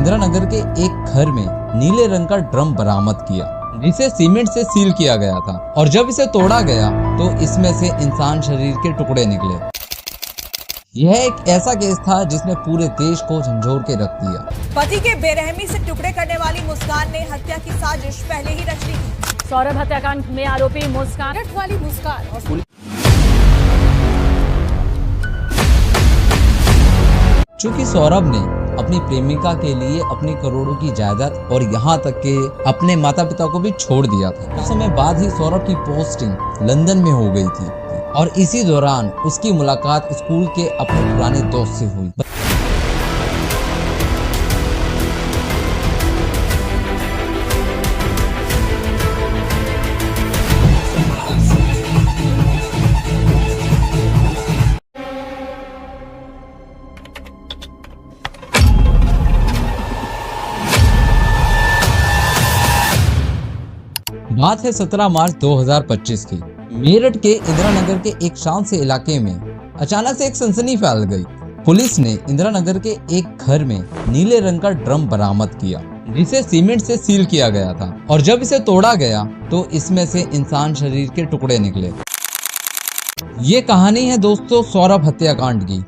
इंदिरा नगर के एक घर में नीले रंग का ड्रम बरामद किया, जिसे सीमेंट से सील किया गया था। और जब इसे तोड़ा गया तो इसमें से इंसान शरीर के टुकड़े निकले। यह एक ऐसा केस था जिसने पूरे देश को झंझोर के रख दिया। पति के बेरहमी से टुकड़े करने वाली मुस्कान ने हत्या की साजिश पहले ही रच ली थी। सौरभ हत्याकांड में आरोपी मुस्कान वाली मुस्कान और चूंकि सौरभ ने अपनी प्रेमिका के लिए अपनी करोड़ों की जायदाद और यहाँ तक के अपने माता पिता को भी छोड़ दिया था, कुछ समय बाद ही सौरभ की पोस्टिंग लंदन में हो गई थी और इसी दौरान उसकी मुलाकात स्कूल के अपने पुराने दोस्त से हुई। बात है 17 मार्च 2025 की। मेरठ के इंदिरा नगर के एक शांत से इलाके में अचानक से एक सनसनी फैल गई। पुलिस ने इंदिरा नगर के एक घर में नीले रंग का ड्रम बरामद किया, जिसे सीमेंट से सील किया गया था। और जब इसे तोड़ा गया तो इसमें से इंसान शरीर के टुकड़े निकले। ये कहानी है दोस्तों सौरभ हत्याकांड की,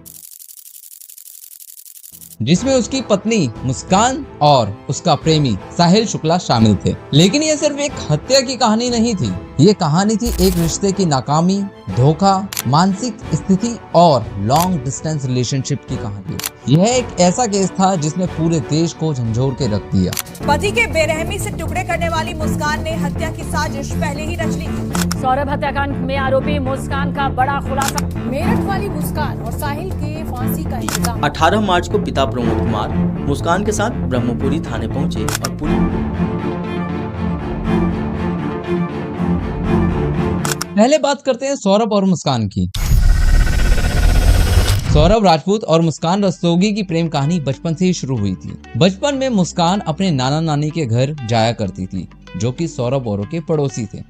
जिसमें उसकी पत्नी मुस्कान और उसका प्रेमी साहिल शुक्ला शामिल थे। लेकिन ये सिर्फ एक हत्या की कहानी नहीं थी, ये कहानी थी एक रिश्ते की नाकामी, धोखा, मानसिक स्थिति और लॉन्ग डिस्टेंस रिलेशनशिप की कहानी। यह एक ऐसा केस था जिसने पूरे देश को झंझोर के रख दिया। पति के बेरहमी से टुकड़े करने वाली मुस्कान ने हत्या की साजिश पहले ही रच ली थी। सौरभ हत्याकांड में आरोपी मुस्कान का बड़ा खुलासा। मेरठ वाली मुस्कान और साहिल के फांसी का इंतजाम। 18 मार्च को पिता प्रमोद कुमार मुस्कान के साथ ब्रह्मपुरी थाने पहुंचे और पहले बात करते हैं सौरभ और मुस्कान की। सौरभ राजपूत और मुस्कान रस्तोगी की प्रेम कहानी बचपन से ही शुरू हुई थी। बचपन में मुस्कान अपने नाना नानी के घर जाया करती थी, जो कि सौरभ औरों के पड़ोसी थे।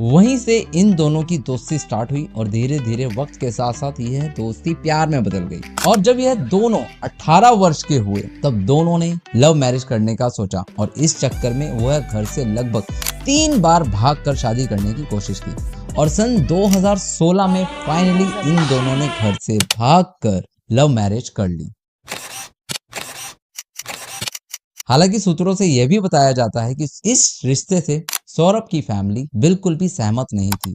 वहीं से इन दोनों की दोस्ती स्टार्ट हुई और धीरे धीरे वक्त के साथ साथ यह दोस्ती प्यार में बदल गई। और जब यह दोनों 18 वर्ष के हुए तब दोनों ने लव मैरिज करने का सोचा और इस चक्कर में वह घर से लगभग 3 बार भागकर शादी करने की कोशिश की। और सन 2016 में फाइनली इन दोनों ने घर से भागकर लव मैरिज कर ली। हालांकि सूत्रों से यह भी बताया जाता है कि इस रिश्ते से सौरभ की फैमिली बिल्कुल भी सहमत नहीं थी।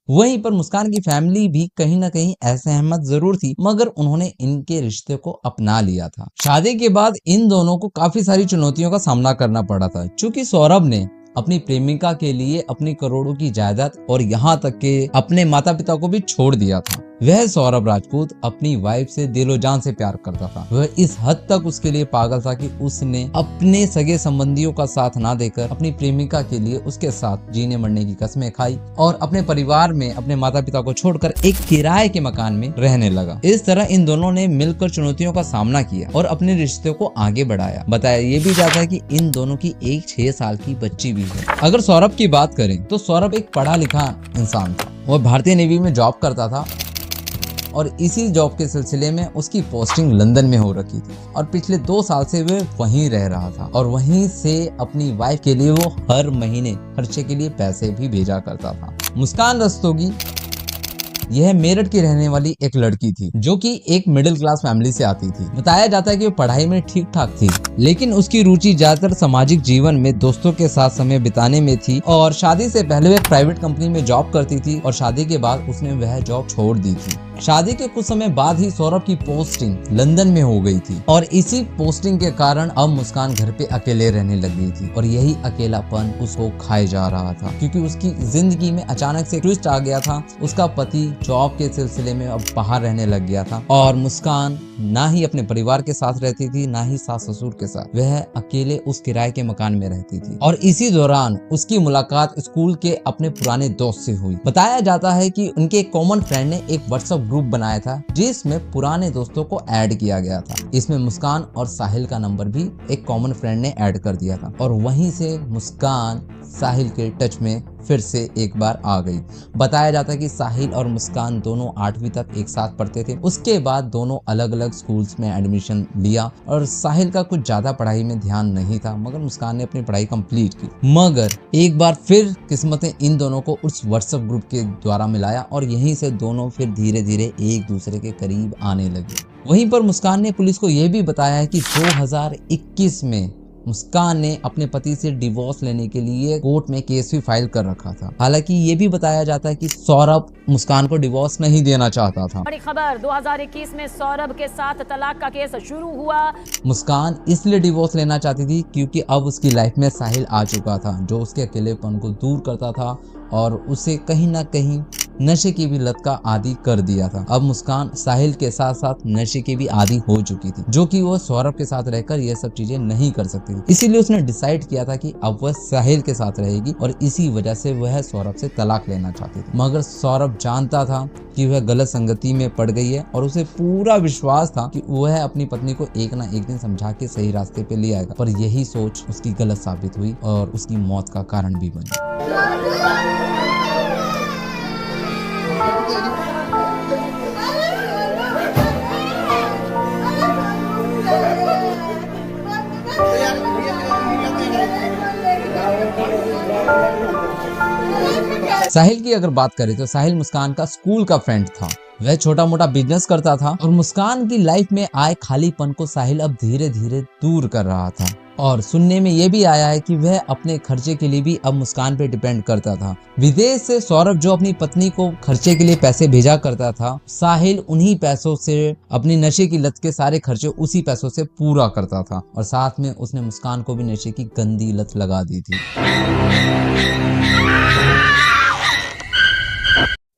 वहीं पर मुस्कान की फैमिली भी कहीं ना कहीं असहमत जरूर थी, मगर उन्होंने इनके रिश्ते को अपना लिया था। शादी के बाद इन दोनों को काफी सारी चुनौतियों का सामना करना पड़ा था, क्योंकि सौरभ ने अपनी प्रेमिका के लिए अपनी करोड़ों की जायदाद और यहाँ तक के अपने माता पिता को भी छोड़ दिया था। वह सौरभ राजपूत अपनी वाइफ से दिलो जान से प्यार करता था। वह इस हद तक उसके लिए पागल था कि उसने अपने सगे संबंधियों का साथ ना देकर अपनी प्रेमिका के लिए उसके साथ जीने मरने की कस्में खाई और अपने परिवार में अपने माता पिता को छोड़कर एक किराए के मकान में रहने लगा। इस तरह इन दोनों ने मिलकर चुनौतियों का सामना किया और अपने रिश्ते को आगे बढ़ाया। बताया ये भी जाता है कि इन दोनों की एक 6 साल की बच्ची भी है। अगर सौरभ की बात करें तो सौरभ एक पढ़ा लिखा इंसान था। वह भारतीय नेवी में जॉब करता था और इसी जॉब के सिलसिले में उसकी पोस्टिंग लंदन में हो रखी थी और पिछले 2 साल से वह वहीं रह रहा था और वहीं से अपनी वाइफ के लिए वो हर महीने खर्चे के लिए पैसे भी भेजा करता था। मुस्कान रस्तोगी यह मेरठ की रहने वाली एक लड़की थी, जो कि एक मिडिल क्लास फैमिली से आती थी। बताया जाता है कि वो पढ़ाई में ठीक ठाक थी, लेकिन उसकी रुचि ज्यादातर सामाजिक जीवन में दोस्तों के साथ समय बिताने में थी। और शादी से पहले वह एक प्राइवेट कंपनी में जॉब करती थी और शादी के बाद उसने वह जॉब छोड़ दी थी। शादी के कुछ समय बाद ही सौरभ की पोस्टिंग लंदन में हो गई थी और इसी पोस्टिंग के कारण अब मुस्कान घर पे अकेले रहने लग गई थी और यही अकेलापन उसको खाए जा रहा था, क्योंकि उसकी जिंदगी में अचानक से ट्विस्ट आ गया था। उसका पति जॉब के सिलसिले में अब बाहर रहने लग गया था और मुस्कान ना ही अपने परिवार के साथ रहती थी, ना ही सास ससुर के साथ। वह अकेले उस किराए के मकान में रहती थी और इसी दौरान उसकी मुलाकात स्कूल के अपने पुराने दोस्त से हुई। बताया जाता है कि उनके एक कॉमन फ्रेंड ने एक व्हाट्सएप ग्रुप बनाया था, जिसमें पुराने दोस्तों को ऐड किया गया था। इसमें मुस्कान और साहिल का नंबर भी एक कॉमन फ्रेंड ने ऐड कर दिया था और वहीं से मुस्कान साहिल के टच में फिर से एक बार आ गई। बताया जाता है कि साहिल और मुस्कान दोनों 8वीं तक एक साथ पढ़ते थे। उसके बाद दोनों अलग अलग स्कूल्स में एडमिशन लिया और साहिल का कुछ ज्यादा पढ़ाई में ध्यान नहीं था, मगर मुस्कान ने अपनी पढ़ाई कंप्लीट की। मगर एक बार फिर किस्मत ने इन दोनों को उस व्हाट्सएप ग्रुप के द्वारा मिलाया और यहीं से दोनों फिर धीरे धीरे एक दूसरे के करीब आने लगे। वहीं पर मुस्कान ने पुलिस को यह भी बताया है कि 2021 में मुस्कान ने अपने पति से डिवोर्स लेने के लिए कोर्ट में केस भी फाइल कर रखा था। हालांकि ये भी बताया जाता है कि सौरभ मुस्कान को डिवोर्स नहीं देना चाहता था। बड़ी खबर, 2021 में सौरभ के साथ तलाक का केस शुरू हुआ। मुस्कान इसलिए डिवोर्स लेना चाहती थी क्योंकि अब उसकी लाइफ में साहिल आ चुका था, जो उसके अकेलेपन को दूर करता था और उसे कहीं ना कहीं नशे की भी लत का आदी कर दिया था। अब मुस्कान साहिल के साथ साथ नशे की भी आदी हो चुकी थी, जो कि वो सौरभ के साथ रहकर ये सब चीजें नहीं कर सकती थी। इसीलिए उसने डिसाइड किया था कि अब वह साहिल के साथ रहेगी और इसी वजह से वह सौरभ से तलाक लेना चाहती थी। मगर सौरभ जानता था कि वह गलत संगति में पड़ गई है और उसे पूरा विश्वास था कि वह अपनी पत्नी को एक ना एक दिन समझा के सही रास्ते पे ले आएगा, पर यही सोच उसकी गलत साबित हुई और उसकी मौत का कारण भी बनी। साहिल की अगर बात करें तो साहिल मुस्कान का स्कूल का फ्रेंड था। वह छोटा मोटा बिजनेस करता था और मुस्कान की लाइफ में आए खालीपन को साहिल अब धीरे धीरे दूर कर रहा था। और सुनने में यह भी आया है कि वह अपने खर्चे के लिए भी अब मुस्कान पे डिपेंड करता था। विदेश से सौरभ जो अपनी पत्नी को खर्चे के लिए पैसे भेजा करता था, साहिल उन्हीं पैसों से अपनी नशे की लत के सारे खर्चे उसी पैसों से पूरा करता था और साथ में उसने मुस्कान को भी नशे की गंदी लत लगा दी थी।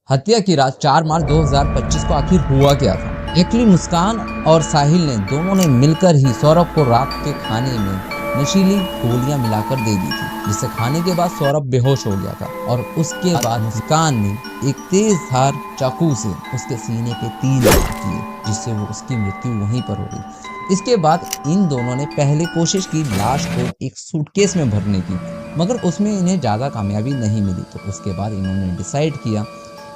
हत्या की रात 4 मार्च 2025 को आखिर हुआ क्या था? एक्चुअली मुस्कान और साहिल ने दोनों ने मिलकर ही सौरभ को रात के खाने में नशीली गोलियां मिलाकर दे दी थी, जिसे खाने के बाद सौरभ बेहोश हो गया था और उसके बाद मुस्कान ने एक तेज धार चाकू से उसके सीने पे 3 वार किए, जिससे वो उसकी मृत्यु वहीं पर हो गई। इसके बाद इन दोनों ने पहले कोशिश की लाश को एक सूटकेस में भरने की, मगर उसमें इन्हें ज्यादा कामयाबी नहीं मिली। तो उसके बाद इन्होंने डिसाइड किया,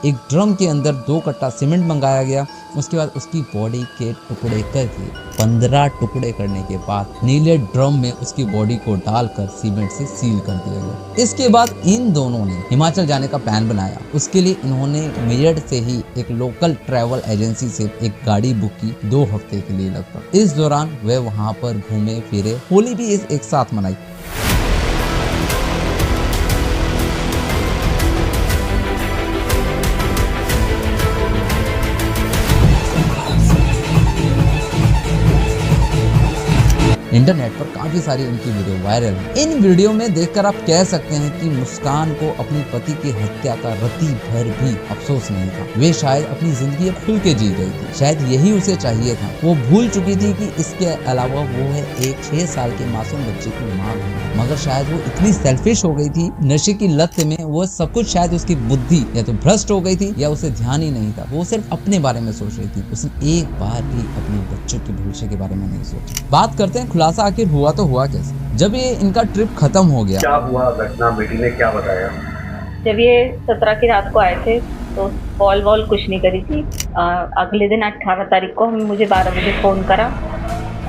एक ड्रम के अंदर 2 कट्टा सीमेंट मंगाया गया। उसके बाद उसकी बॉडी के टुकड़े करके 15 टुकड़े करने के बाद नीले ड्रम में उसकी बॉडी को डालकर सीमेंट से सील कर दिया गया। इसके बाद इन दोनों ने हिमाचल जाने का प्लान बनाया। उसके लिए इन्होंने मेरठ से ही एक लोकल ट्रैवल एजेंसी से एक गाड़ी बुक की 2 हफ्ते के लिए लगभग। इस दौरान वे वहां पर घूमे फिरे, होली भी एक साथ मनाई। इंटरनेट पर काफी सारी इनकी वीडियो वायरल है। इन वीडियो में देखकर आप कह सकते हैं कि मुस्कान को अपनी पति की हत्या का रत्ती भर भी अफसोस नहीं था। वे शायद अपनी जिंदगी खुल के जी गई थी, शायद यही उसे चाहिए था। वो भूल चुकी थी कि इसके अलावा वो है एक 6 साल के मासूम बच्चे की मां, मगर शायद वो इतनी सेल्फिश हो गई थी नशे की लत में, वो सब कुछ शायद उसकी बुद्धि या तो भ्रष्ट हो गई थी या उसे ध्यान ही नहीं था। वो सिर्फ अपने बारे में सोच रही थी, उसने एक बार भी अपने बच्चों के भविष्य के बारे में नहीं सोचा। बात करते हैं खुलासा आखिर हुआ तो हुआ कैसे। जब ये इनका ट्रिप खत्म हो गया, क्या हुआ घटना, बेटी ने क्या बताया? जब ये 17 की रात को आए थे तो कॉल वॉल कुछ नहीं करी थी। अगले दिन 18 तारीख को मुझे 12 बजे फ़ोन करा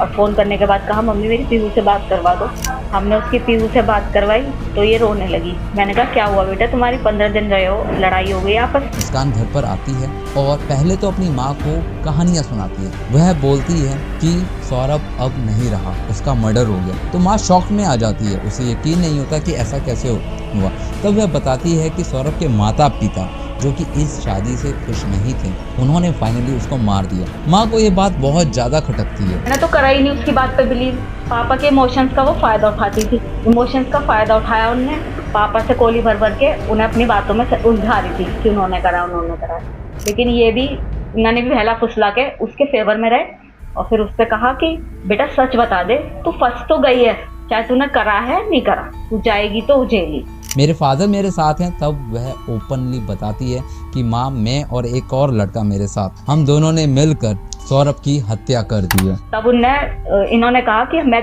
और फ़ोन करने के बाद कहा मम्मी मेरी पीहू से बात करवा दो। हमने उसकी पीहू से बात करवाई तो ये रोने लगी। मैंने कहा क्या हुआ बेटा, तुम्हारी 15 दिन रहे हो, लड़ाई हो गई आपस। मुस्कान घर पर आती है और पहले तो अपनी माँ को कहानियाँ सुनाती है। वह बोलती है कि सौरभ अब नहीं रहा, उसका मर्डर हो गया। तो माँ शॉक में आ जाती है, उसे यकीन नहीं होता कि ऐसा कैसे हुआ। तब वह बताती है कि सौरभ के माता पिता जो कि इस शादी से खुश नहीं थे, उन्होंने फाइनली उसको मार दिया। माँ को ये बात बहुत ज्यादा खटकती है। मैंने तो करा ही नहीं उसकी बात पे बिलीव। पापा के इमोशंस का वो फायदा उठाती थी, इमोशंस का फायदा उठाया उनने। पापा से कोली भर भर के उन्हें अपनी बातों में उलझा रही थी कि उन्होंने करा। लेकिन ये भी उन्होंने भी बहला फुसला के उसके फेवर में रहे और फिर उस पर कहा कि बेटा सच बता दे, तू फंस तो गई है, चाहे तूने करा है नहीं करा, तू जाएगी तो जेली। मेरे फादर मेरे साथ हैं। तब वह ओपनली बताती है कि माँ, मैं और एक और लड़का मेरे साथ, हम दोनों ने मिलकर सौरभ की हत्या कर दी है। तब इन्होंने कहा कि मैं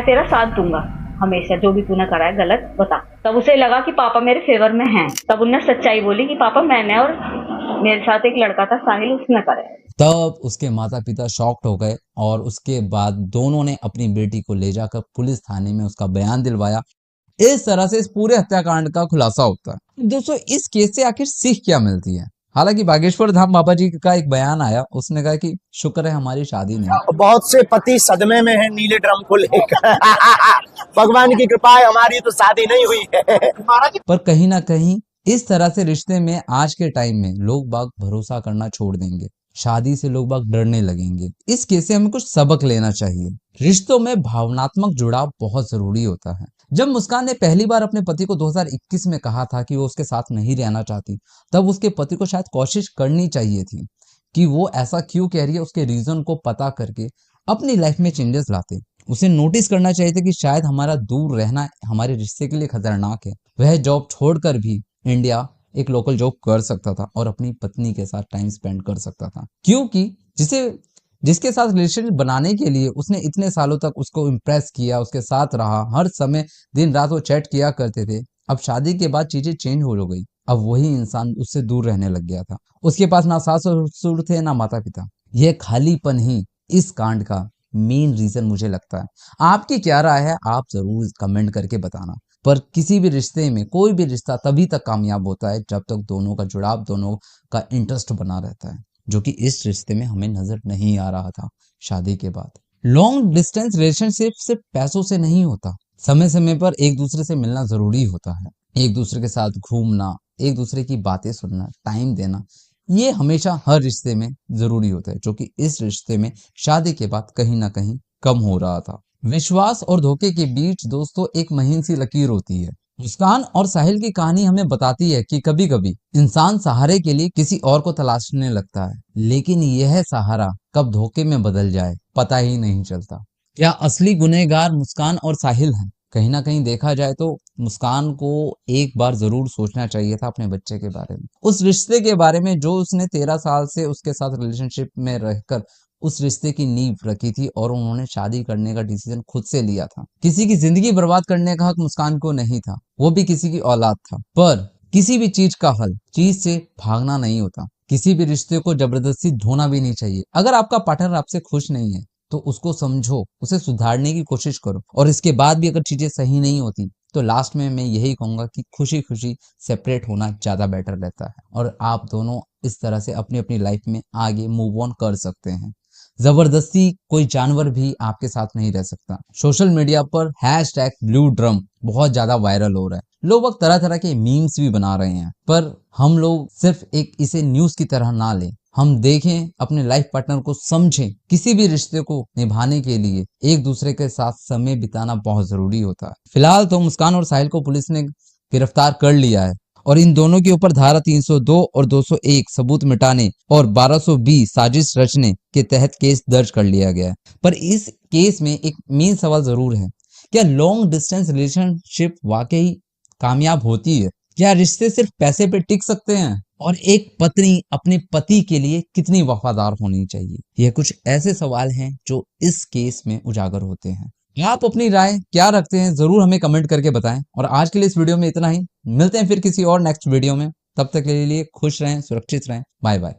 तेरा साथ दूंगा हमेशा, जो भी तूने करा है गलत बता। तब उसे लगा कि पापा मेरे फेवर में हैं। तब उन्होंने सच्चाई बोली कि पापा मैंने, और मेरे साथ एक लड़का था साहिल, उसने करे। तब उसके माता पिता शॉक्ड हो गए और उसके बाद दोनों ने अपनी बेटी को ले जाकर पुलिस थाने में उसका बयान दिलवाया। इस तरह से इस पूरे हत्याकांड का खुलासा होता है। दोस्तों, इस केस से आखिर सीख क्या मिलती है? हालांकि बागेश्वर धाम बाबा जी का एक बयान आया, उसने कहा कि शुक्र है हमारी शादी नहीं। बहुत से पति सदमे में है नीले ड्रम को लेकर। भगवान की कृपा है, हमारी तो शादी नहीं हुई है। पर कहीं ना कहीं इस तरह से रिश्ते में आज के टाइम में लोग बाग भरोसा करना छोड़ देंगे, शादी से लोग बाग डरने लगेंगे। इस केस से हमें कुछ सबक लेना चाहिए। रिश्तों में भावनात्मक जुड़ाव बहुत जरूरी होता है। जब मुस्कान ने पहली बार अपने पति को 2021 में कहा था कि वो उसके साथ नहीं रहना चाहती, तब उसके पति को शायद कोशिश करनी चाहिए थी कि वो ऐसा क्यों कह रही है, उसके रीजन को पता करके अपनी लाइफ में चेंजेस लाते। उसे नोटिस करना चाहिए था कि शायद हमारा दूर रहना हमारे रिश्ते के लिए खतरनाक है। वह जॉब छोड़कर भी इंडिया एक लोकल जॉब कर सकता था और अपनी पत्नी के साथ टाइम स्पेंड कर सकता था, क्योंकि जिसके साथ रिलेशनशिप बनाने के लिए उसने इतने सालों तक उसको इम्प्रेस किया, उसके साथ रहा, हर समय दिन रात वो चैट किया करते थे। अब शादी के बाद चीजें चेंज हो गई। अब वही इंसान उससे दूर रहने लग गया था। उसके पास ना सास ससुर थे ना माता पिता। यह खालीपन ही इस कांड का मेन रीजन मुझे लगता है। आपकी क्या राय है आप जरूर कमेंट करके बताना। पर किसी भी रिश्ते में, कोई भी रिश्ता तभी तक कामयाब होता है जब तक दोनों का जुड़ाव, दोनों का इंटरेस्ट बना रहता है, जो कि इस रिश्ते में हमें नजर नहीं आ रहा था शादी के बाद। लॉन्ग डिस्टेंस रिलेशनशिप सिर्फ पैसों से नहीं होता। समय समय पर एक दूसरे से मिलना जरूरी होता है, एक दूसरे के साथ घूमना, एक दूसरे की बातें सुनना, टाइम देना, ये हमेशा हर रिश्ते में जरूरी होता है, जो कि इस रिश्ते में शादी के बाद कहीं ना कहीं कम हो रहा था। विश्वास और धोखे के बीच दोस्तों एक महीन सी लकीर होती है। मुस्कान और साहिल की कहानी हमें बताती है कि कभी कभी इंसान सहारे के लिए किसी और को तलाशने लगता है, लेकिन यह सहारा कब धोखे में बदल जाए पता ही नहीं चलता। क्या असली गुनहगार मुस्कान और साहिल हैं? कहीं ना कहीं देखा जाए तो मुस्कान को एक बार जरूर सोचना चाहिए था अपने बच्चे के बारे में, उस रिश्ते के बारे में जो उसने 13 साल से उसके साथ रिलेशनशिप में रहकर उस रिश्ते की नींव रखी थी, और उन्होंने शादी करने का डिसीजन खुद से लिया था। किसी की जिंदगी बर्बाद करने का हक मुस्कान को नहीं था, वो भी किसी की औलाद था। पर किसी भी चीज का हल चीज से भागना नहीं होता। किसी भी रिश्ते को जबरदस्ती धोना भी नहीं चाहिए। अगर आपका पार्टनर आपसे खुश नहीं है तो उसको समझो, उसे सुधारने की कोशिश करो, और इसके बाद भी अगर चीजें सही नहीं होती तो लास्ट में मैं यही कहूंगा कि खुशी खुशी सेपरेट होना ज्यादा बेटर रहता है, और आप दोनों इस तरह से अपनी अपनी लाइफ में आगे मूव ऑन कर सकते हैं। जबरदस्ती कोई जानवर भी आपके साथ नहीं रह सकता। सोशल मीडिया पर #BlueDrum बहुत ज्यादा वायरल हो रहा है। लोग वक्त तरह तरह के मीम्स भी बना रहे हैं, पर हम लोग सिर्फ एक इसे न्यूज की तरह ना लें। हम देखें, अपने लाइफ पार्टनर को समझें। किसी भी रिश्ते को निभाने के लिए एक दूसरे के साथ समय बिताना बहुत जरूरी होता है। फिलहाल तो मुस्कान और साहिल को पुलिस ने गिरफ्तार कर लिया है, और इन दोनों के ऊपर धारा 302 और 201 सबूत मिटाने और 1220 साजिश रचने के तहत केस दर्ज कर लिया गया है। पर इस केस में एक मेन सवाल जरूर है, क्या लॉन्ग डिस्टेंस रिलेशनशिप वाकई कामयाब होती है? क्या रिश्ते सिर्फ पैसे पे टिक सकते हैं? और एक पत्नी अपने पति के लिए कितनी वफादार होनी चाहिए? यह कुछ ऐसे सवाल हैं जो इस केस में उजागर होते हैं। आप अपनी राय क्या रखते हैं जरूर हमें कमेंट करके बताएं। और आज के लिए इस वीडियो में इतना ही। मिलते हैं फिर किसी और नेक्स्ट वीडियो में। तब तक के लिए खुश रहें, सुरक्षित रहें। Bye bye.